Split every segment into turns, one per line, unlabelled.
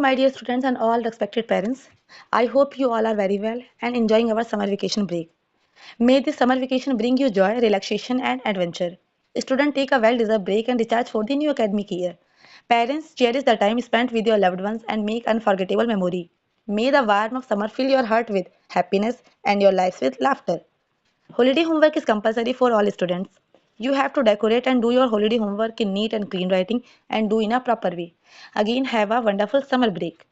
my dear students and all respected parents. I hope you all are very well and enjoying our summer vacation break. May this summer vacation bring you joy, relaxation, and adventure. Students, take a well-deserved break and recharge for the new academic year. Parents, cherish the time spent with your loved ones and make unforgettable memory. May the warmth of summer fill your heart with happiness and your lives with laughter. Holiday homework is compulsory for all students. You have to decorate and do your holiday homework in neat and clean writing and do in a proper way. Again, have a wonderful summer break.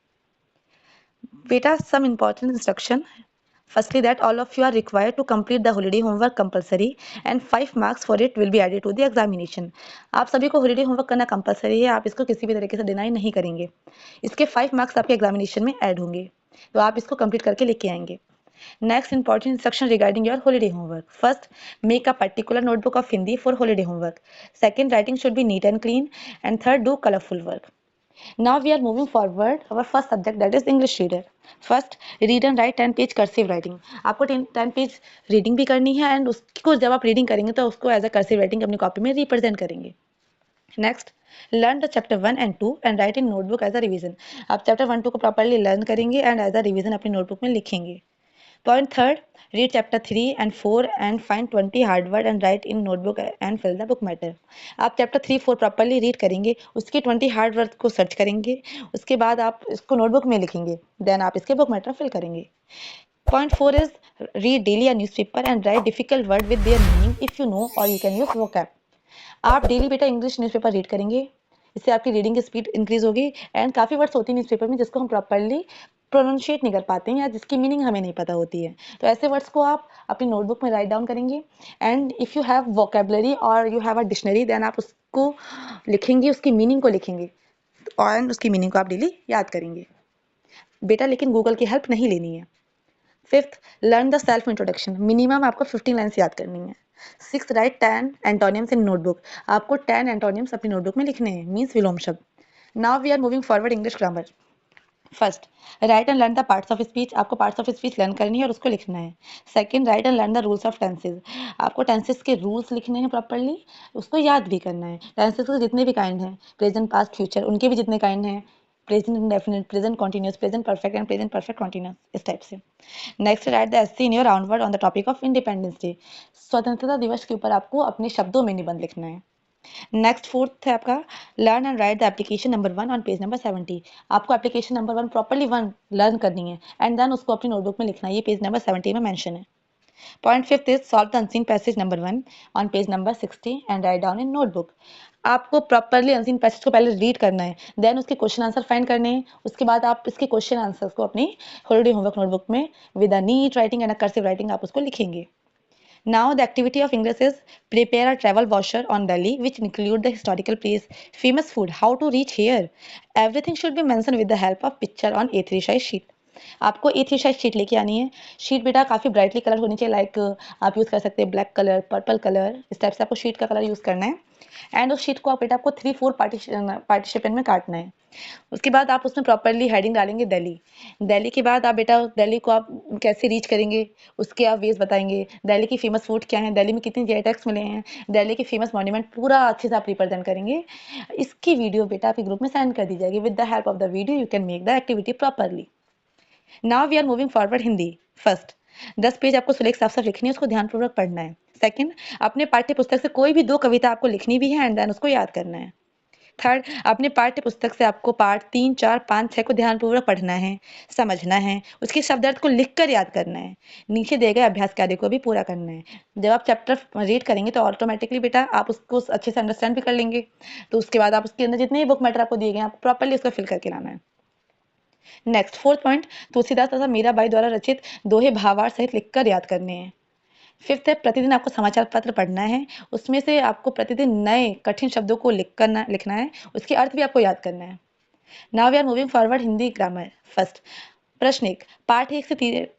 Beta, some important instruction. Firstly, that all of you are required to complete the holiday homework compulsory and 5 marks for it will be added to the examination. आप सभी को holiday homework करना compulsory है, आप इसको किसी भी तरीके से डिनाई नहीं करेंगे. इसके 5 marks आपके एग्जामिनेशन में ऐड होंगे, तो आप इसको कंप्लीट करके लेके आएंगे. Next important instruction regarding your holiday homework. First, make a particular notebook of Hindi for holiday homework. Second, writing should be neat and clean. And third, do colorful work. Now we are moving forward. Our first subject, that is English reader. First, read and write 10 page cursive writing. आपको 10 page reading भी करनी है and उसको जब आप reading करेंगे तो उसको एज अ कर्सिव राइटिंग अपनी कॉपी में रिप्रेजेंट करेंगे. Next, learn the chapter 1 and 2 and write in notebook as a revision. आप चैप्टर 1-2 को प्रॉपरली लर्न करेंगे एंड एज अ रिवीजन अपनी नोटबुक में लिखेंगे. Point third, read chapter 3 and 4 and find 20 hard word and write in notebook and fill the book matter. आप chapter 3-4 properly read करेंगे, उसके 20 hard word को search करेंगे, उसके बाद आप इसको नोटबुक में लिखेंगे, देन आप इसके बुक मैटर फिल करेंगे. Point 4 is read daily a newspaper and write difficult word with their meaning if you know or you can use vocab. आप डेली बेटा इंग्लिश न्यूज़पेपर रीड करेंगे, इससे आपकी रीडिंग की स्पीड इंक्रीज होगी and काफ़ी words होती हैं न्यूज़पेपर में जिसको हम प्रॉपरली प्रोनाउंशिएट नहीं कर पाते हैं या जिसकी मीनिंग हमें नहीं पता होती है. तो ऐसे वर्ड्स को आप अपनी नोटबुक में राइट डाउन करेंगे and if you have vocabulary और you have a dictionary then आप उसको लिखेंगे, उसकी मीनिंग को लिखेंगे और उसकी मीनिंग को आप डेली याद करेंगे बेटा, लेकिन गूगल की हेल्प नहीं लेनी है. Fifth, learn the self introduction. Minimum आपको 15 लाइन्स याद करनी है. सिक्स, राइट 10 एंटोनियम्स इन नोटबुक. आपको 10 एंटोनियम्स अपनी नोटबुक में लिखने हैं, मीन्स विलोम शब्द. Now we are moving forward English grammar. First, write and learn the parts of speech. आपको पार्ट्स ऑफ स्पीच लर्न करनी है और उसको लिखना है. Second, write and learn the rules of tenses. आपको टेंसेज के रूल्स लिखने हैं प्रॉपरली, उसको याद भी करना है. टेंसेज के जितने भी काइंड हैं, प्रेजेंट, पास्ट, फ्यूचर, उनके भी जितने काइंड हैं, present indefinite, present continuous, present perfect and present perfect continuous, इस टाइप से. Next, right the essay in your own word on the topic of independence day. स्वतंत्रता दिवस के ऊपर आपको अपने शब्दों में निबंध लिखना है. नेक्स्ट, फोर्थ है आपका learn and write the application number 1 on page number 70. आपको एप्लीकेशन नंबर 1 प्रॉपरली लर्न करनी है एंड देन उसको अपनी नोटबुक में लिखना है. ये पेज नंबर 70 में मेंशन है. Point fifth is solve the unseen passage number 1 on page number 60 and write down in notebook. आपको प्रॉपरली अनसीन पैसेज को पहले रीड करना है, देन उसके क्वेश्चन आंसर फाइंड करने हैं, उसके बाद आप इसके क्वेश्चन आंसर्स को अपनी हॉलिडे होमवर्क नोटबुक में with a neat writing and a cursive writing आप उसको लिखेंगे. Now the activity of English is prepare a travel brochure on Delhi which include the historical place, famous food, how to reach here. Everything should be mentioned with the help of picture on A3 size sheet. आपको A3 size sheet लेके आनी है. Sheet बेटा काफ़ी brightly colour होनी चाहिए, like आप use कर सकते हैं ब्लैक कलर, पर्पल कलर, इस टाइप से आपको शीट का कलर यूज़ करना है. एंड उस शीट को आप बेटा आपको 3-4 पार्टीशिपेंट में काटना है. उसके बाद आप उसमें प्रॉपरली हेडिंग डालेंगे दिल्ली. दिल्ली के बाद आप बेटा दिल्ली को आप कैसे रीच करेंगे उसके आप वेज बताएंगे. दिल्ली की फेमस फूड क्या है, दिल्ली में कितने जीआई टैग्स मिले हैं, दिल्ली के फेमस मॉन्यूमेंट पूरा अच्छे से आप रिप्रेजेंट करेंगे. इसकी वीडियो बेटा आपके ग्रुप में सेंड कर दी जाएगी. With the help of the video you can make the activity properly. Now we are moving forward Hindi. First, 10 page आपको सुलेख साफ साफ लिखनी है, उसको ध्यानपूर्वक पढ़ना है. सेकंड, अपने पाठ्य पुस्तक से कोई भी 2 कविता आपको लिखनी भी है एंड देन उसको याद करना है. थर्ड, अपने पाठ्य पुस्तक से आपको पार्ट 3, 4, 5, 6 को ध्यानपूर्वक पढ़ना है, समझना है, उसके शब्द अर्थ को लिखकर याद करना है. नीचे दिए गए अभ्यास कार्य को भी पूरा करना है. जब आप चैप्टर रीड करेंगे तो ऑटोमेटिकली बेटा आप उसको अच्छे से अंडरस्टैंड भी कर लेंगे. तो उसके बाद आप उसके अंदर जितने भी बुक मैटर आपको दिए गए आप प्रॉपरली उसको फिल करके लाना है. नेक्स्ट, फोर्थ पॉइंट, तुलसीदास तथा मीराबाई द्वारा रचित दोहे भावार्थ सहित लिखकर याद करने हैं. फिफ्थ है, प्रतिदिन आपको समाचार पत्र पढ़ना है, उसमें से आपको प्रतिदिन नए कठिन शब्दों को लिखना है, उसके अर्थ भी आपको याद करना है. Now we are moving forward Hindi grammar. First, प्रश्न 1, पार्ट 1 से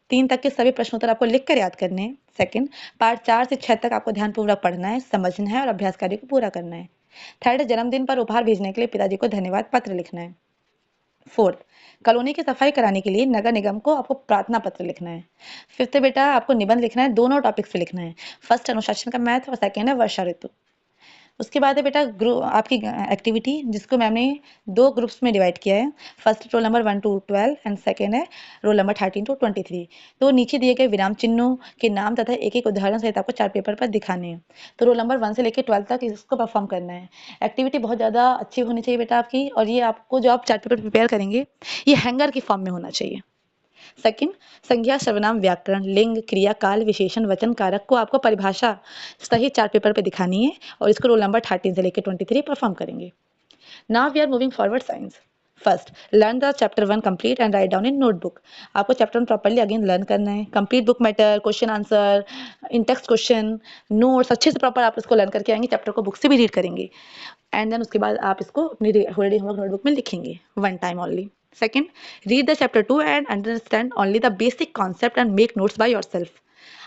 3 तक के सभी प्रश्नोत्तर आपको लिखकर याद करने हैं. सेकंड, पार्ट 4 से 6 तक आपको ध्यानपूर्वक पढ़ना है, समझना है और अभ्यास कार्य को पूरा करना है. थर्ड, जन्मदिन पर उपहार भेजने के लिए पिताजी को धन्यवाद पत्र लिखना है. फोर्थ, कॉलोनी की सफाई कराने के लिए नगर निगम को आपको प्रार्थना पत्र लिखना है. फिफ्थ बेटा आपको निबंध लिखना है, दोनों टॉपिक्स पे लिखना है. फर्स्ट अनुशासन का मैथ और सेकेंड है वर्षा ऋतु. उसके बाद है बेटा ग्रुप आपकी एक्टिविटी, जिसको मैम ने 2 ग्रुप्स में डिवाइड किया है। First roll number 1 to 12 and second है रोल नंबर 13 to 23। तो नीचे दिए गए विराम चिन्हों के नाम तथा एक एक उदाहरण सहित आपको चार्ट पेपर पर दिखाने हैं। तो रोल नंबर 1 से लेकर 12 तक इसको परफॉर्म करना है। एक्टिविटी बहुत ज़्यादा अच्छी होनी चाहिए बेटा आपकी, और ये आपको जो आप चार्ट पेपर प्रिपेयर करेंगे ये हैंगर की फॉर्म में होना चाहिए। सेकंड, संज्ञा, सर्वनाम, व्याकरण, लिंग, क्रिया, काल, विशेषण, वचन, कारक को आपको परिभाषा सही चार्ट पेपर पे दिखानी है, और इसको रोल नंबर 13 से लेकर 23 परफॉर्म करेंगे। Now we are moving forward science. First, learn the chapter 1 complete and write down in notebook. आपको चैप्टर 1 प्रॉपर्ली अगेन लर्न करना है। Complete book matter, question answer, in text question, notes अच्छे से proper आप इसको learn करके आएंगे। Chapter को बुक से भी रीड करेंगे, एंड देन उसके बाद आप इसको अपनी हॉलीडे होमवर्क नोटबुक में लिखेंगे, one time only. Second, read the chapter 2 and understand only the basic concept and make notes by yourself.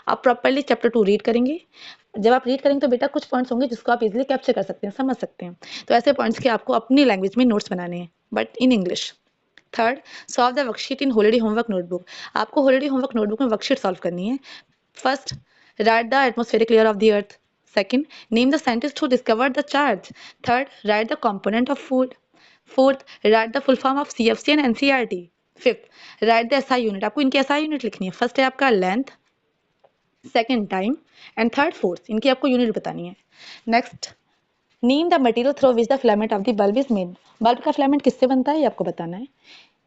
आप प्रॉपरली चैप्टर 2 रीड करेंगे। जब आप रीड करेंगे तो बेटा कुछ पॉइंट्स होंगे जिसको आप इजीली कैप्चर कर सकते हैं, समझ सकते हैं। तो ऐसे पॉइंट्स के आपको अपनी लैंग्वेज में नोट्स बनाने हैं, but in English. Third, solve the worksheet in holiday homework notebook. आपको हॉलीडे होमवर्क नोटबुक में वर्कशीट सॉल्व करनी है। First, right the atmospheric layer of the earth. Second, name the scientist who discovered the charge. Third, write the component of food. Fourth, write the full form of CFC and NCERT. Fifth, write the SI unit. आपको इनकी SI unit लिखनी है। First है आपका length, second time, and third force. इनकी आपको unit बतानी है। Next, name the material through which the filament of the bulb is made. Bulb का फिलामेंट किससे बनता है ये आपको बताना है।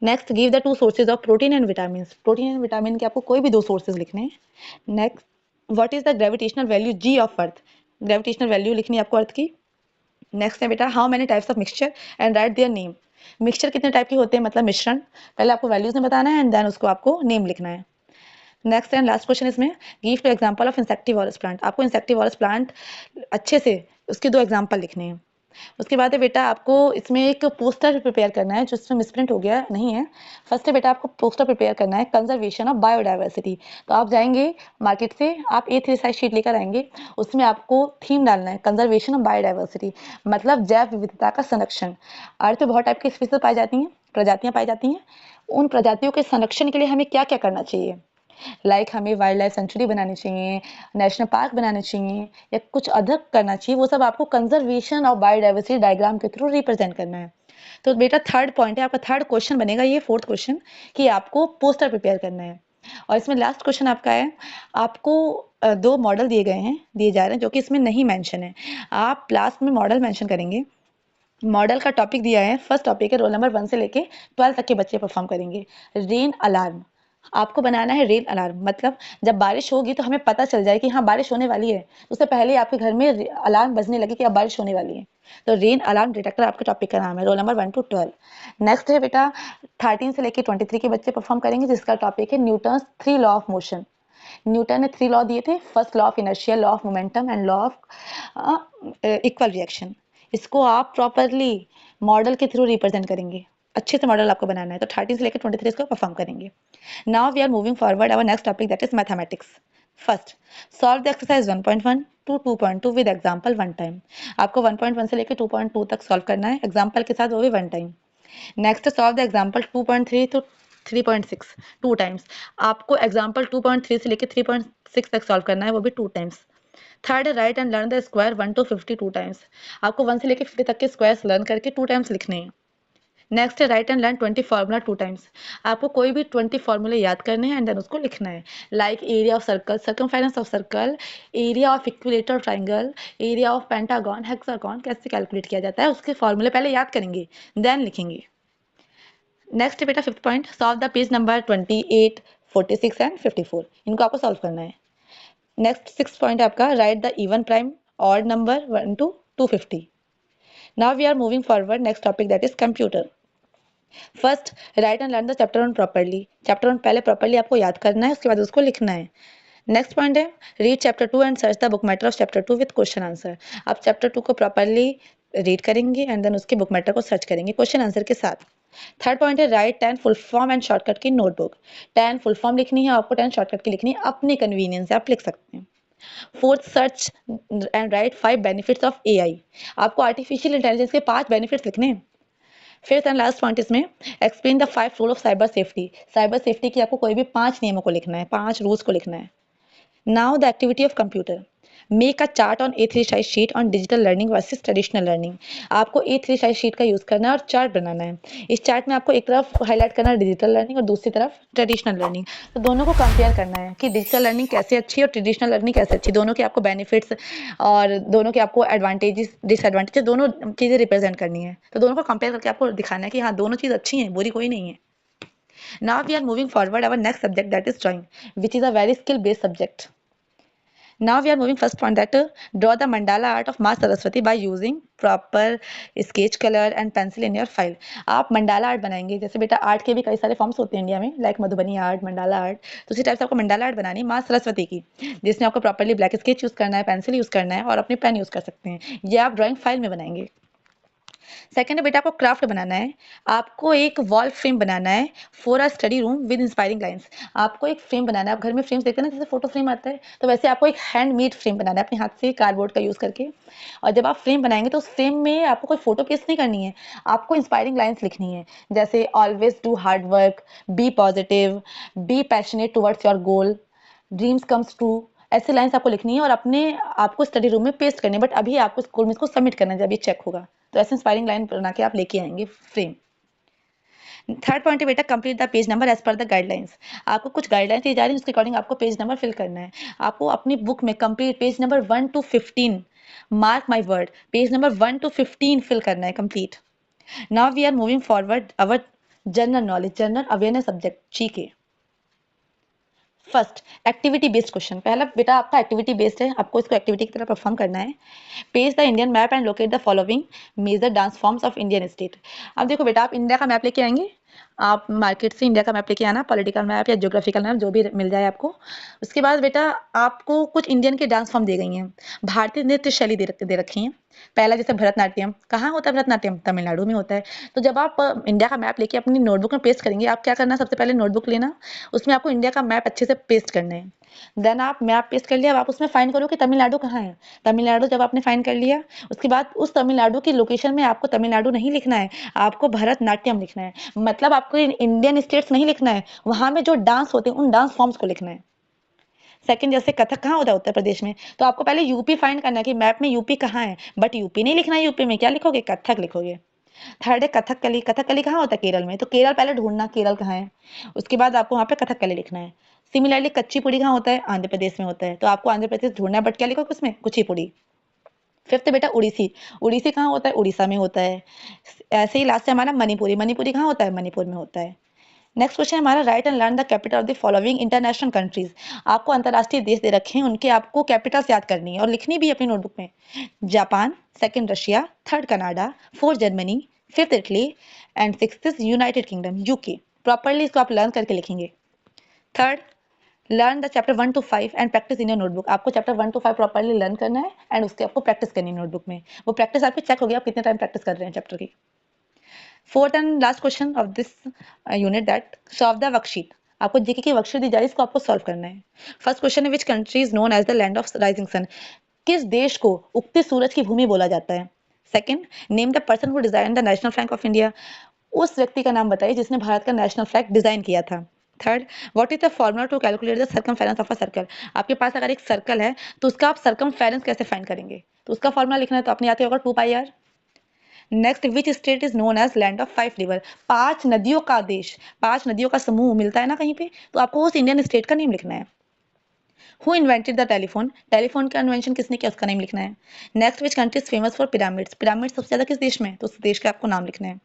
Next, give the 2 sources of protein and vitamin. Protein and vitamin के आपको कोई भी 2 सोर्सेज लिखने हैं। Next, what is the gravitational value g of earth. Gravitational value लिखनी है आपको अर्थ की। नेक्स्ट है बेटा, how many types of mixture and right their name. Mixture कितने टाइप के होते हैं, मतलब मिश्रण। पहले आपको वैल्यूज में बताना है, एंड देन उसको आपको नेम लिखना है। नेक्स्ट एंड लास्ट क्वेश्चन इसमें, give two example of insectivorous plant. आपको इंसेक्टिवोरस प्लांट अच्छे से उसके 2 एग्जांपल लिखने हैं। उसके बाद है बेटा आपको इसमें एक पोस्टर प्रिपेयर करना है, जो इसमें मिसप्रिंट हो गया नहीं है। फर्स्ट है बेटा आपको पोस्टर प्रिपेयर करना है, कंजर्वेशन ऑफ बायोडाइवर्सिटी। तो आप जाएंगे मार्केट से, आप A3 साइज शीट लेकर आएंगे, उसमें आपको थीम डालना है कंजर्वेशन ऑफ बायोडाइवर्सिटी, मतलब जैव विविधता का संरक्षण। अर्थ में बहुत टाइप की स्पीसीज पाई जाती हैं, प्रजातियां पाई जाती हैं। उन प्रजातियों के संरक्षण के लिए हमें क्या क्या करना चाहिए। हमें वाइल्ड लाइफ सेंचुरी बनानी चाहिए, नेशनल पार्क बनाने चाहिए, या कुछ अदर करना चाहिए। वो सब आपको कंजर्वेशन ऑफ बायोडाइवर्सिटी डायग्राम के थ्रू रिप्रेजेंट करना है। तो बेटा थर्ड पॉइंट है आपका, थर्ड क्वेश्चन बनेगा ये, फोर्थ क्वेश्चन, कि आपको पोस्टर प्रिपेयर करना है। और इसमें लास्ट क्वेश्चन आपका है, आपको 2 मॉडल दिए गए हैं, दिए जा रहे हैं, जो कि इसमें नहीं मेंशन है। आप लास्ट में मॉडल मेंशन करेंगे। मॉडल का टॉपिक दिया है, फर्स्ट टॉपिक है रोल नंबर 1 से लेके 12 तक के बच्चे परफॉर्म करेंगे। रेन अलार्म आपको बनाना है। रेन अलार्म मतलब जब बारिश होगी तो हमें पता चल जाए कि हाँ बारिश होने वाली है, उससे पहले ही आपके घर में अलार्म बजने लगे कि अब बारिश होने वाली है। तो रेन अलार्म डिटेक्टर आपके टॉपिक का नाम है, रोल नंबर 1 to 12। नेक्स्ट है बेटा 13 से लेके 23 के बच्चे परफॉर्म करेंगे, जिसका टॉपिक है Newton 3 law of motion. Newton ने 3 लॉ दिए थे, first law of inertia, law of momentum and law of equal reaction. इसको आप प्रॉपरली मॉडल के थ्रू रिप्रेजेंट करेंगे। अच्छे से मॉडल आपको बनाना है। तो 13 से लेकर 23 को परफॉर्म करेंगे। Now we are moving forward our next topic, that is mathematics. First, solve the exercise 1.1 to 2.2 with example one time. आपको 1.1 से लेकर 2.2 तक सॉल्व करना है, एग्जांपल के साथ, वो भी one time. Next, solve the example 2.3 to 3.6 two times. आपको एग्जांपल 2.3 से लेकर 3.6 तक सॉल्व करना है, वो भी 2 times. Third, right and learn the square 1 to 50 2 times. आपको 1 से लेकर 50 तक के स्क्वायर्स लर्न करके 2 टाइम्स लिखने हैं। नेक्स्ट है write and learn 20 formula 2 times. आपको कोई भी 20 फार्मूले याद करने हैं, एंड देन उसको लिखना है। Like area of circle, circumference of circle, area of equilateral triangle, area of pentagon, hexagon कैसे कैलकुलेट किया जाता है, उसके फार्मूले पहले याद करेंगे, देन लिखेंगे। नेक्स्ट बेटा fifth point, solve the page number 28, 46 and 54। इनको आपको सॉल्व करना है। नेक्स्ट सिक्स पॉइंट आपका, write the even prime odd number 1 to 250। Now we are moving forward next topic, that is computer. First, write and learn the chapter one properly. Chapter one पहले properly आपको याद करना है, उसके बाद उसको लिखना है। नेक्स्ट पॉइंट है, read chapter 2 and search the book matter of chapter 2 with question answer. आप चैप्टर 2 को प्रॉपरली रीड करेंगे, एंड देन उसके बुक मैटर को सर्च करेंगे क्वेश्चन आंसर के साथ। थर्ड पॉइंट है, right 10 full form and shortcut की नोटबुक। 10 फुल फॉर्म लिखनी है आपको, 10 शॉर्टकट की लिखनी है, अपने कन्वीनियंस से आप लिख सकते हैं। Fourth, search and right 5 benefits of AI. आपको आर्टिफिशियल इंटेलिजेंस के 5 बेनिफिट्स लिखने हैं। फिफ्थ एंड लास्ट पॉइंट इसमें, explain the 5 rule of cyber safety. Cyber safety की आपको कोई भी 5 नियमों को लिखना है, 5 रूल्स को लिखना है। Now the activity of computer. Make a chart on A3 size sheet on digital learning versus traditional learning. आपको A3 साइज शीट का यूज़ करना है और चार्ट बनाना है। इस चार्ट में आपको एक तरफ हाईलाइट करना है डिजिटल लर्निंग और दूसरी तरफ ट्रेडिशनल लर्निंग। तो दोनों को कंपेयर करना है कि डिजिटल लर्निंग कैसे अच्छी है और ट्रेडिशनल लर्निंग कैसे अच्छी, दोनों के आपको बेनिफिट्स और दोनों के आपको एडवांटेजेस डिसएडवांटेजेस दोनों चीज़ें रिप्रेजेंट करनी है। तो दोनों को कंपेयर करके आपको दिखाना है कि हाँ, दोनों चीज़ अच्छी हैं, बुरी कोई नहीं है। Now we are moving forward our next subject, that is drawing, which is a very skill based subject. Now we are moving first point, that draw the mandala art of Ma Saraswati by using proper sketch color and pencil in your file. आप mandala art बनाएंगे। जैसे बेटा art के भी कई सारे forms होते हैं इंडिया में, like Madhubani art, mandala art. तो उसी टाइप से आपको मंडाला आर्ट बनानी है माँ सरस्वती की, जिसमें आपको प्रॉपरली ब्लैक स्केच यूज़ करना है, पेंसिल यूज़ करना है और अपने पेन यूज़ कर सकते हैं। ये आप ड्राइंग फाइल में बनाएंगे। सेकंड है बेटा, आपको क्राफ्ट बनाना है। आपको एक वॉल फ्रेम बनाना है for a study room with inspiring lines. आपको एक फ्रेम बनाना है। आप घर में फ्रेम्स देखते हैं ना, जैसे फोटो फ्रेम आता है, तो वैसे आपको एक हैंडमेड फ्रेम बनाना है अपने हाथ से, कार्डबोर्ड का यूज़ करके। और जब आप फ्रेम बनाएंगे तो उस फ्रेम में आपको कोई फोटो पेस्ट नहीं करनी है, आपको इंस्पायरिंग लाइंस लिखनी है, जैसे always do hard work, be positive, be passionate towards your goal, dreams comes true. ऐसी लाइंस आपको लिखनी है और अपने आपको स्टडी रूम में पेस्ट करनी है, बट अभी आपको स्कूल में इसको सबमिट करना है जब ये चेक होगा। तो ऐसे इंस्पायरिंग लाइन बना के आप लेके आएंगे फ्रेम। थर्ड पॉइंट है बेटा, complete the page number as per the guidelines. आपको कुछ गाइडलाइंस दी जा रही है, उसके अकॉर्डिंग आपको पेज नंबर फिल करना है। आपको अपनी बुक में complete page number 1 to 15, mark my word, page number 1 to 15 फिल करना है complete. Now we are moving forward our general knowledge, general awareness subject GK। First, activity based question. पहला बेटा आपका एक्टिविटी बेस्ड है, आपको इसको एक्टिविटी की तरह परफॉर्म करना है। Page the Indian map and locate the following major dance forms of Indian state. अब देखो बेटा, आप इंडिया का मैप लेके आएंगे, आप मार्केट से इंडिया का मैप लेके आना, पॉलिटिकल मैप या ज्योग्राफिकल मैप जो भी मिल जाए आपको। उसके बाद बेटा आपको कुछ इंडियन के डांस फॉर्म दी गई हैं, भारतीय नृत्य शैली दे रखी हैं। पहला जैसे भरतनाट्यम, कहाँ होता है भरतनाट्यम? तमिलनाडु में होता है। तो जब आप इंडिया का मैप लेके अपनी नोटबुक में पेस्ट करेंगे, आप क्या करना, सबसे पहले नोटबुक लेना, उसमें आपको इंडिया का मैप अच्छे से पेस्ट करना है। देन आप मैप पेस्ट कर लिया, अब आप उसमें फाइंड करो कि तमिलनाडु कहाँ है। तमिलनाडु जब आपने फाइंड कर लिया, उसके बाद उस तमिलनाडु की लोकेशन में आपको तमिलनाडु नहीं लिखना है, आपको भरतनाट्यम लिखना है। मतलब आपको इंडियन स्टेट्स नहीं लिखना है, वहां में जो डांस होते हैं उन डांस फॉर्म्स को लिखना है। सेकंड, जैसे कथक कहाँ होता है? उत्तर प्रदेश में। तो आपको पहले यूपी फाइंड करना है कि मैप में यूपी कहाँ है, बट यूपी नहीं लिखना है, यूपी में क्या लिखोगे? कथक लिखोगे। थर्ड है कथकली। कथकली कहाँ होता है? केरल में। तो केरल पहले ढूंढना केरल कहाँ है, उसके बाद आपको वहाँ पे कथकली लिखना है। सिमिलरली कच्चीपुड़ी कहाँ होता है? आंध्र प्रदेश में होता है। तो आपको आंध्र प्रदेश ढूंढना है, बट क्या लिखोगे उसमें? कुचिपुड़ी। फिफ्थ बेटा उड़ीसी। उड़ीसी कहाँ होता है? उड़ीसा में होता है। ऐसे ही लास्ट है हमारा मणिपुरी। मणिपुरी कहाँ होता है? मणिपुर में होता है। नेक्स्ट क्वेश्चन हमारा, right and learn the capital of the following international countries. आपको अंतर्राष्ट्रीय देश दे रखे हैं, उनके आपको कैपिटल्स याद करनी है और लिखनी भी अपनी नोटबुक में। Japan, second Russia, third Canada, fourth Germany, fifth Italy and sixth is United kingdom UK। Properly इसको आप लर्न करके लिखेंगे। Third, learn the chapter 1 to 5 and practice in your notebook. आपको चैप्टर 1 to 5 प्रॉपरली लर्न करना है and उसके आपको practice करनी है नोटबुक में। वो प्रैक्टिस आपकी चेक होगी, आप कितने टाइम प्रैक्टिस कर रहे हैं चैप्टर की। Fourth and last question of this unit, that solve the worksheet. आपको जीके की वर्कशीट दी जा रही है, इसको आपको सॉल्व करना है। फर्स्ट क्वेश्चन है, which country is known as the land of rising sun. किस देश को उगते सूरज की भूमि बोला जाता है? Second, name the person who design the national flag of India. उस व्यक्ति का नाम बताइए जिसने भारत का नेशनल फ्लैग डिजाइन किया था। Third, what is the formula to calculate the circumference of a circle. आपके पास अगर एक सर्कल है तो उसका आप सर्कमफेरेंस कैसे फाइंड करेंगे? तो उसका फॉर्मूला लिखना है, तो अपने आते होगा 2πr। Next, which state is known as land of 5 river. 5 नदियों का देश, 5 नदियों का समूह मिलता है ना कहीं पे, तो आपको उस इंडियन स्टेट का नेम लिखना है। Who invented the telephone. Telephone का इन्वेंशन किसने किया, उसका नेम लिखना है। Next, which country is famous for pyramids. Pyramid सबसे ज्यादा किस देश में है, तो उस देश का आपको नाम लिखना है।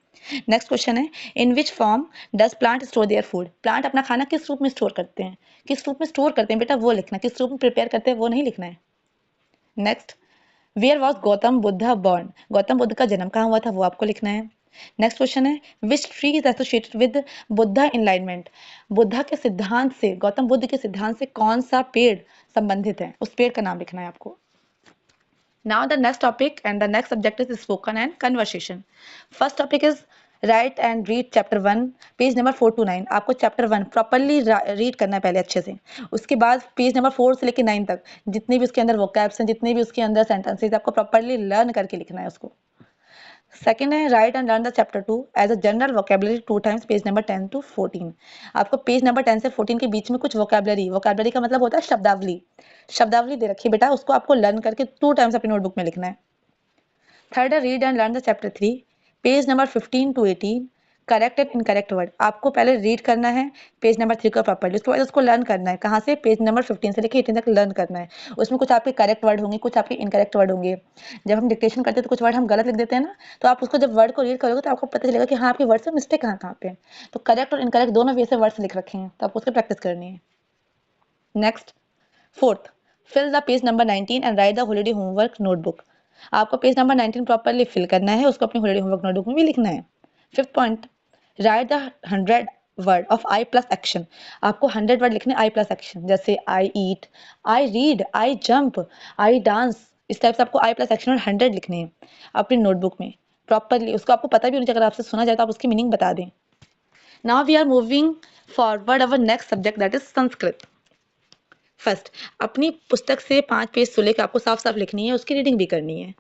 नेक्स्ट क्वेश्चन है, in which form does plant store their food. Plant अपना खाना किस रूप में स्टोर करते हैं, किस रूप में स्टोर करते हैं बेटा, वो लिखना है, किस रूप में प्रिपेयर करते हैं वो नहीं लिखना है। Next, where was Gautam Buddha born. Gautam Buddha का जन्म कहाँ हुआ था, वो आपको लिखना है। नेक्स्ट क्वेश्चन है, which tree is associated with Buddha enlightenment. Buddha के सिद्धांत से, गौतम बुद्ध के सिद्धांत से कौन सा पेड़ संबंधित है, उस पेड़ का नाम लिखना है आपको। Now the next topic and the next subject is spoken and conversation. First topic is write and read chapter 1 page number 4 to 9। आपको चैप्टर 1 प्रॉपरली रीड करना है पहले अच्छे से। उसके बाद पेज नंबर 4 से लेकर 9 तक जितने भी उसके अंदर वोकैब्स हैं, जितने भी उसके अंदर सेंटेंसेस, आपको प्रॉपरली लर्न करके लिखना है उसको। सेकेंड है write and learn the chapter 2 as a general vocabulary 2 times, page number 10 to 14। आपको पेज नंबर 10 से 14 के बीच में कुछ वोकेबलरी का मतलब होता है शब्दावली, शब्दावली दे रखी है बेटा, उसको आपको लर्न करके 2 टाइम्स अपनी नोटबुक में लिखना है। थर्ड है read and learn the chapter 3, page number 15 to 18, correct and incorrect word. आपको पहले रीड करना है पेज नंबर 3 को प्रॉपर्ली, उसके बाद उसको लर्न करना है। कहाँ से? पेज नंबर 15 से लेकर 18 तक लर्न करना है। उसमें कुछ आपके करेक्ट वर्ड होंगे, कुछ आपके इनकरेक्ट वर्ड होंगे। जब हम डिक्टेशन करते हैं तो कुछ वर्ड हम गलत लिख देते हैं ना, तो आप उसको जब वर्ड को रीड करोगे तो आपको पता चलेगा कि हाँ आपके वर्ड से मिस्टेक कहाँ कहाँ पे है। तो करेक्ट और इनकरेक्ट दोनों वे से वर्ड्स लिख रखे हैं, तो आपको उसकी प्रैक्टिस करनी है। Next, fourth, fill the page number 19 and write the holiday homework notebook. आपको पेज नंबर 19 प्रॉपरली फिल करना है, उसको अपनी हॉलीडे होमवर्क नोटबुक में भी लिखना है। Fifth point, write the 100 word of I plus action. आपको 100 वर्ड लिखने आई प्लस एक्शन, जैसे I eat, I read, I jump, I dance. इस टाइप से आपको आई प्लस एक्शन और 100 लिखने हैं अपनी नोटबुक में प्रॉपरली। उसको आपको पता भी होना चाहिए, अगर आपसे सुना जाए तो आप उसकी मीनिंग बता दें। Now we are moving forward our next subject, that is Sanskrit. First, अपनी पुस्तक से 5 पेज से लेकर आपको साफ साफ लिखनी है, उसकी रीडिंग भी करनी है।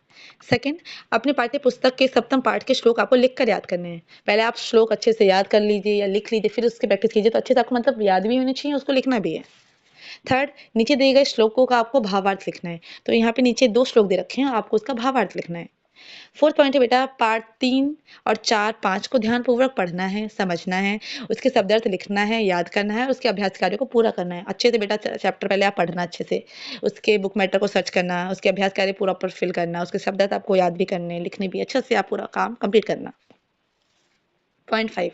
सेकंड, अपने पाठ्य पुस्तक के सप्तम पाठ के श्लोक आपको लिख कर याद करने हैं। पहले आप श्लोक अच्छे से याद कर लीजिए या लिख लीजिए, फिर उसकी प्रैक्टिस कीजिए, तो अच्छे से आपको मतलब याद भी होनी चाहिए, उसको लिखना भी है। थर्ड, नीचे दिए गए श्लोकों का आपको भावार्थ लिखना है। तो यहाँ पे नीचे 2 श्लोक दे रखे हैं, आपको उसका भावार्थ लिखना है। फोर्थ पॉइंट है बेटा, पार्ट 3 और 4, 5 को ध्यानपूर्वक पढ़ना है, समझना है, उसके शब्दार्थ लिखना है, याद करना है, उसके अभ्यास कार्य को पूरा करना है अच्छे से बेटा। चैप्टर पहले आप पढ़ना अच्छे से, उसके बुक मैटर को सर्च करना, उसके अभ्यास कार्य पूरा पर फिल करना, उसके शब्दार्थ आपको याद भी करने, लिखने भी, अच्छे से आप पूरा काम कंप्लीट करना। पॉइंट 5,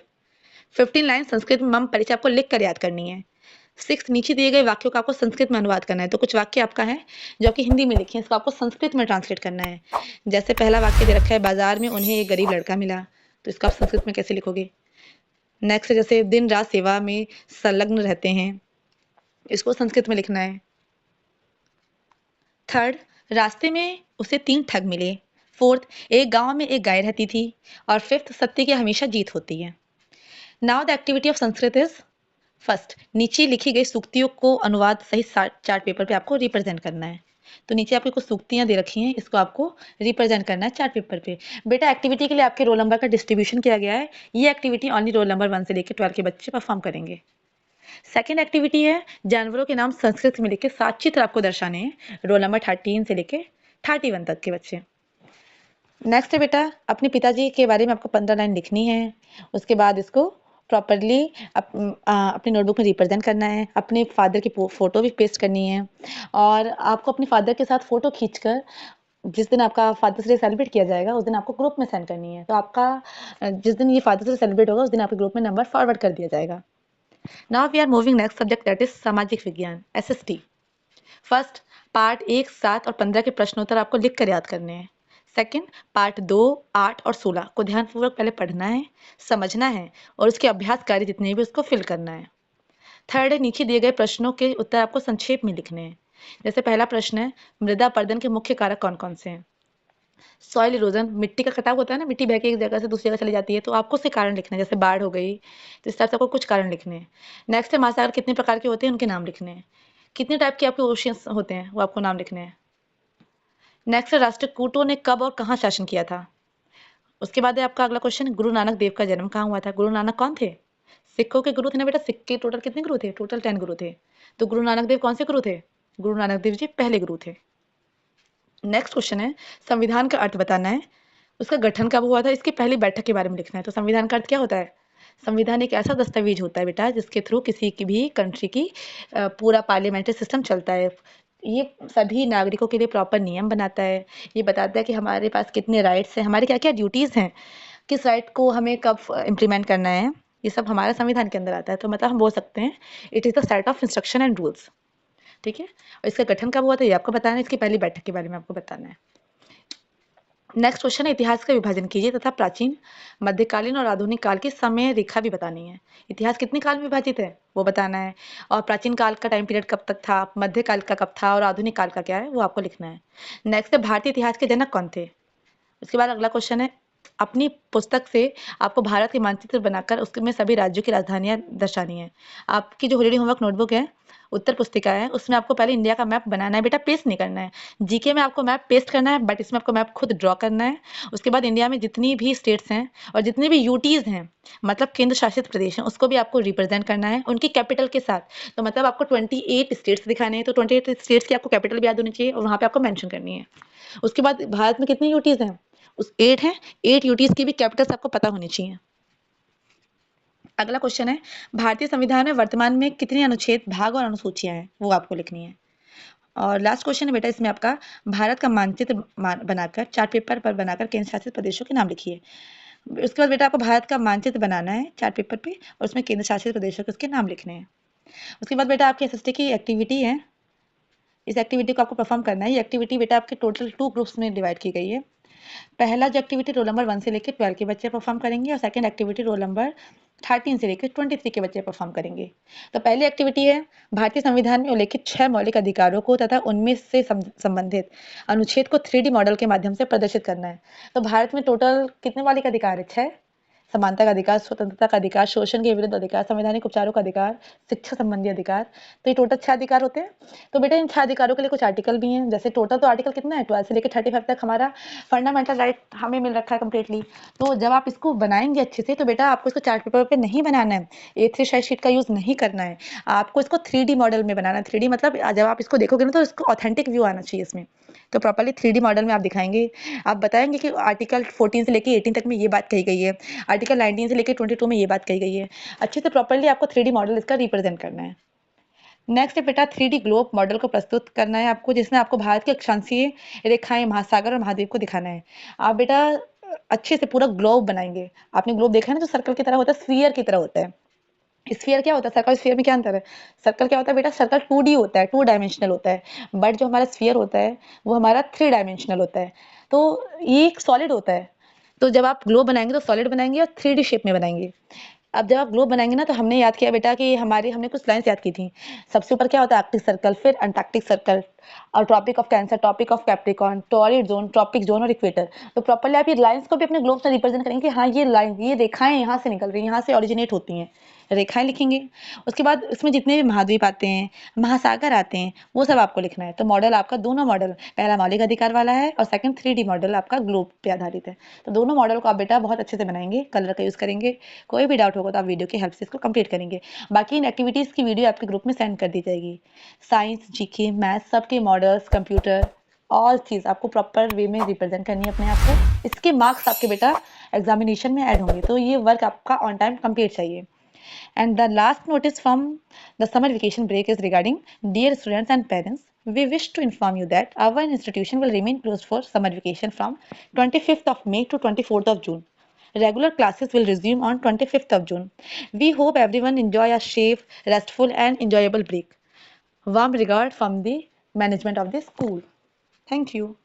15 लाइन संस्कृत में मम परिचय आपको लिख कर याद करनी है। 6, नीचे दिए गए वाक्यों का आपको संस्कृत में अनुवाद करना है। तो कुछ वाक्य आपका है जो आपकी हिंदी में लिखे हैं, इसको आपको संस्कृत में ट्रांसलेट करना है। जैसे पहला वाक्य दे रखा है, बाजार में उन्हें एक गरीब लड़का मिला, तो इसको आप संस्कृत में कैसे लिखोगे। नेक्स्ट, जैसे दिन रात सेवा में संलग्न रहते हैं, इसको संस्कृत में लिखना है। थर्ड, रास्ते में उसे 3 ठग मिले। फोर्थ, एक गांव में एक गाय रहती थी। और फिफ्थ, सत्य की हमेशा जीत होती है। Now the activity of Sanskrit is, first, नीचे लिखी गई सूक्तियों को अनुवाद सहित चार्ट पेपर पे आपको रिप्रेजेंट करना है। तो नीचे आपको कुछ सूक्तियां दे रखी हैं, इसको आपको रिप्रेजेंट करना है चार्ट पेपर पे। बेटा एक्टिविटी के लिए आपके रोल नंबर का डिस्ट्रीब्यूशन किया गया है। ये एक्टिविटी ओनली रोल नंबर 1 से लेकर 12 के बच्चे परफॉर्म करेंगे। सेकेंड एक्टिविटी है, जानवरों के नाम संस्कृत में लिख के 7 चित्र आपको दर्शाने हैं, रोल नंबर 13 से लेके 31 तक के बच्चे। नेक्स्ट है बेटा, अपने पिताजी के बारे में आपको 15 लाइन लिखनी है। उसके बाद इसको प्रॉपरली अपनी नोटबुक में रिप्रेजेंट करना है। अपने फादर की फोटो भी पेस्ट करनी है, और आपको अपने फादर के साथ फोटो खींचकर जिस दिन आपका फादर्स डे सेलिब्रेट किया जाएगा उस दिन आपको ग्रुप में सेंड करनी है। तो आपका जिस दिन ये फादर्स डे सेलिब्रेट होगा उस दिन आपके ग्रुप में नंबर फॉरवर्ड कर दिया जाएगा। Now we are moving next subject, that is सामाजिक विज्ञान, एसएसटी। फर्स्ट, पार्ट 1, 7 और 15 के प्रश्नोत्तर आपको लिख कर याद करने हैं। सेकंड, पार्ट 2, 8 और 16 को ध्यानपूर्वक पहले पढ़ना है, समझना है, और उसके अभ्यास कार्य जितने भी उसको फिल करना है। थर्ड है, नीचे दिए गए प्रश्नों के उत्तर आपको संक्षेप में लिखने हैं। जैसे पहला प्रश्न है, मृदा अपरदन के मुख्य कारक कौन कौन से हैं। सॉइल इरोजन, मिट्टी का कटाव होता है ना, मिट्टी बह के एक जगह से दूसरी जगह चली जाती है, तो आपको उसके कारण लिखने हैं, जैसे बाढ़ हो गई, तो इस तरह से आपको कुछ कारण लिखने हैं। नेक्स्ट है, महासागर कितने प्रकार के होते हैं, उनके नाम लिखने हैं। कितने टाइप के आपके ओशियंस होते हैं, वो आपको नाम लिखने हैं। नेक्स्ट है, राष्ट्रकूटों ने कब और कहाँ शासन किया था। उसके बाद है आपका अगला क्वेश्चन, गुरु नानक देव का जन्म कहाँ हुआ था। गुरु नानक कौन थे? सिखों के गुरु थे ना बेटा। सिख के टोटल कितने गुरु थे? टोटल 10 गुरु थे। तो गुरु नानक देव कौन से गुरु थे? गुरु नानक देव जी पहले गुरु थे। नेक्स्ट क्वेश्चन है, संविधान का अर्थ बताना है। उसका गठन कब हुआ था, इसकी पहली बैठक के बारे में लिखना है। तो संविधान का अर्थ क्या होता है? संविधान एक ऐसा दस्तावेज होता है बेटा जिसके थ्रू किसी की भी कंट्री की पूरा पार्लियामेंट्री सिस्टम चलता है। ये सभी नागरिकों के लिए प्रॉपर नियम बनाता है। ये बताता है कि हमारे पास कितने राइट्स हैं, हमारे क्या क्या ड्यूटीज़ हैं, किस राइट को हमें कब इम्प्लीमेंट करना है। ये सब हमारे संविधान के अंदर आता है। तो मतलब हम बोल सकते हैं it is the set of instruction and rules. ठीक है, और इसका गठन कब हुआ था ये आपको बताना है, इसकी पहली बैठक के बारे में आपको बताना है। नेक्स्ट क्वेश्चन है, इतिहास का विभाजन कीजिए तथा प्राचीन, मध्यकालीन और आधुनिक काल की समय रेखा भी बतानी है। इतिहास कितने काल में विभाजित है वो बताना है, और प्राचीन काल का टाइम पीरियड कब तक था, मध्यकाल का कब था, और आधुनिक काल का क्या है वो आपको लिखना है। नेक्स्ट है, भारतीय इतिहास के जनक कौन थे। उसके बाद अगला क्वेश्चन है, अपनी पुस्तक से आपको भारत के मानचित्र बनाकर उसमें सभी राज्यों की राजधानियां दर्शानी है। आपकी जो हॉलीडे होमवर्क नोटबुक है उत्तर पुस्तिका है उसमें आपको पहले इंडिया का मैप बनाना है बेटा, पेस्ट नहीं करना है। जीके में आपको मैप पेस्ट करना है, बट इसमें आपको मैप खुद ड्रॉ करना है। उसके बाद इंडिया में जितनी भी स्टेट्स हैं और जितने भी यूटीज हैं, मतलब केंद्र शासित प्रदेश हैं, उसको भी आपको रिप्रेजेंट करना है उनकी कैपिटल के साथ। तो मतलब आपको 28 स्टेट्स दिखाने हैं, तो 28 स्टेट्स की आपको कैपिटल भी याद होनी चाहिए और वहाँ पे आपको मेंशन करनी है। उसके बाद भारत में कितनी यूटीज हैं? उस 8 हैं, 8 यूटीज की भी कैपिटल्स आपको पता होनी चाहिए। अगला क्वेश्चन है, भारतीय संविधान में वर्तमान में कितने अनुच्छेद, भाग और अनुसूचियां हैं, वो आपको लिखनी है। और लास्ट क्वेश्चन है बेटा इसमें आपका, भारत का मानचित्र बनाकर चार्ट पेपर पर बनाकर केंद्र शासित प्रदेशों के नाम लिखिए। उसके बाद बेटा आपको भारत का मानचित्र बनाना है चार्ट पेपर पे और उसमें केंद्र शासित प्रदेशों के उसके नाम लिखने हैं। उसके बाद बेटा आपकी एसएसटी की एक्टिविटी है, इस एक्टिविटी को आपको परफॉर्म करना है। ये एक्टिविटी बेटा आपके टोटल 2 ग्रुप्स में डिवाइड की गई है। पहला जो एक्टिविटी रोल नंबर 1 से लेकर 12 के बच्चे परफॉर्म करेंगे और सेकंड एक्टिविटी रोल नंबर 13 से लेकर 23 के बच्चे परफॉर्म करेंगे। तो पहली एक्टिविटी है, भारतीय संविधान में उल्लेखित 6 मौलिक अधिकारों को तथा उनमें से संबंधित अनुच्छेद को 3D मॉडल के माध्यम से प्रदर्शित करना है। तो भारत में टोटल कितने मौलिक अधिकार है? 6। समानता का अधिकार, स्वतंत्रता का अधिकार, शोषण के विरुद्ध अधिकार, संवैधानिक उपचारों का अधिकार, शिक्षा संबंधी अधिकार। तो ये टोटल 6 अधिकार होते हैं। तो बेटा इन 6 अधिकारों के लिए कुछ आर्टिकल भी हैं। जैसे टोटल तो आर्टिकल कितना है, 12 से लेकर 35 तक हमारा फंडामेंटल राइट हमें मिल रखा है कंप्लीटली। तो जब आप इसको बनाएंगे अच्छे से, तो बेटा आपको इसको चार्ट पेपर पे नहीं बनाना है, A3 साइज शीट का यूज नहीं करना है, आपको इसको 3D मॉडल में बनाना है। 3D मतलब जब आप इसको देखोगे ना, तो इसको ऑथेंटिक व्यू आना चाहिए इसमें। तो प्रॉपर्ली 3D मॉडल में आप दिखाएंगे, आप बताएंगे कि आर्टिकल 14 से लेकर 18 तक में ये बात कही गई है, आर्टिकल 19 से लेकर 22 में ये बात कही गई है। अच्छे से प्रॉपर्ली आपको 3D मॉडल इसका रिप्रेजेंट करना है। नेक्स्ट है बेटा 3D ग्लोब मॉडल को प्रस्तुत करना है आपको, जिसमें आपको भारत के अक्षांशीय रेखाएं, महासागर और महाद्वीप को दिखाना है। आप बेटा अच्छे से पूरा ग्लोब बनाएंगे। आपने ग्लोब देखा है ना, जो सर्कल की तरह होता है, स्फीयर की तरह होता है। स्फीयर क्या होता है, सर्कल स्फीयर में क्या अंतर है? सर्कल क्या होता है बेटा, सर्कल 2D होता है, 2 डायमेंशनल होता है, बट जो हमारा स्फीयर होता है वो हमारा 3 डायमेंशनल होता है। तो ये एक सॉलिड होता है। तो जब आप ग्लोब बनाएंगे तो सॉलिड बनाएंगे और 3D शेप में बनाएंगे। अब जब आप ग्लोब बनाएंगे ना, तो हमने याद किया बेटा कि हमने कुछ लाइन्स याद की थी। सबसे ऊपर क्या होता है, आर्कटिक सर्कल, फिर अंटार्कटिक सर्कल और Tropic of Cancer, Tropic of Capricorn, torrid zone, tropic zone और इक्वेटर। तो प्रॉपर्ली आप ये लाइन्स को भी अपने ग्लोब से रिप्रेजेंट करेंगे कि हाँ, ये लाइन, ये रेखाएं यहाँ से निकल रही हैं, यहाँ से ओरिजिनेट होती हैं, रेखाएं लिखेंगे। उसके बाद इसमें जितने भी महाद्वीप आते हैं, महासागर आते हैं, वो सब आपको लिखना है। तो मॉडल आपका, दोनों मॉडल, पहला मौलिक अधिकार वाला है और सेकंड 3D मॉडल आपका ग्लोब पे आधारित है। तो दोनों मॉडल को आप बेटा बहुत अच्छे से बनाएंगे, कलर का यूज करेंगे। कोई भी डाउट होगा तो आप वीडियो की हेल्प से इसको कंप्लीट करेंगे। बाकी इन एक्टिविटीज की वीडियो आपके ग्रुप में सेंड कर दी जाएगी। साइंस, जीके, मैथ्स, सबके मॉडल्स, कंप्यूटर, ऑल चीज आपको प्रॉपर वे में रिप्रेजेंट करनी है अपने आप को। इसके मार्क्स आपके बेटा एग्जामिनेशन में ऐड होंगे। तो ये वर्क आपका ऑन टाइम कंप्लीट चाहिए। And the last notice from the summer vacation break is regarding, dear students and parents, we wish to inform you that our institution will remain closed for summer vacation from 25th of May to 24th of June. Regular classes will resume on 25th of June. We hope everyone enjoy a safe, restful and enjoyable break. Warm regard from the management of the school. Thank you.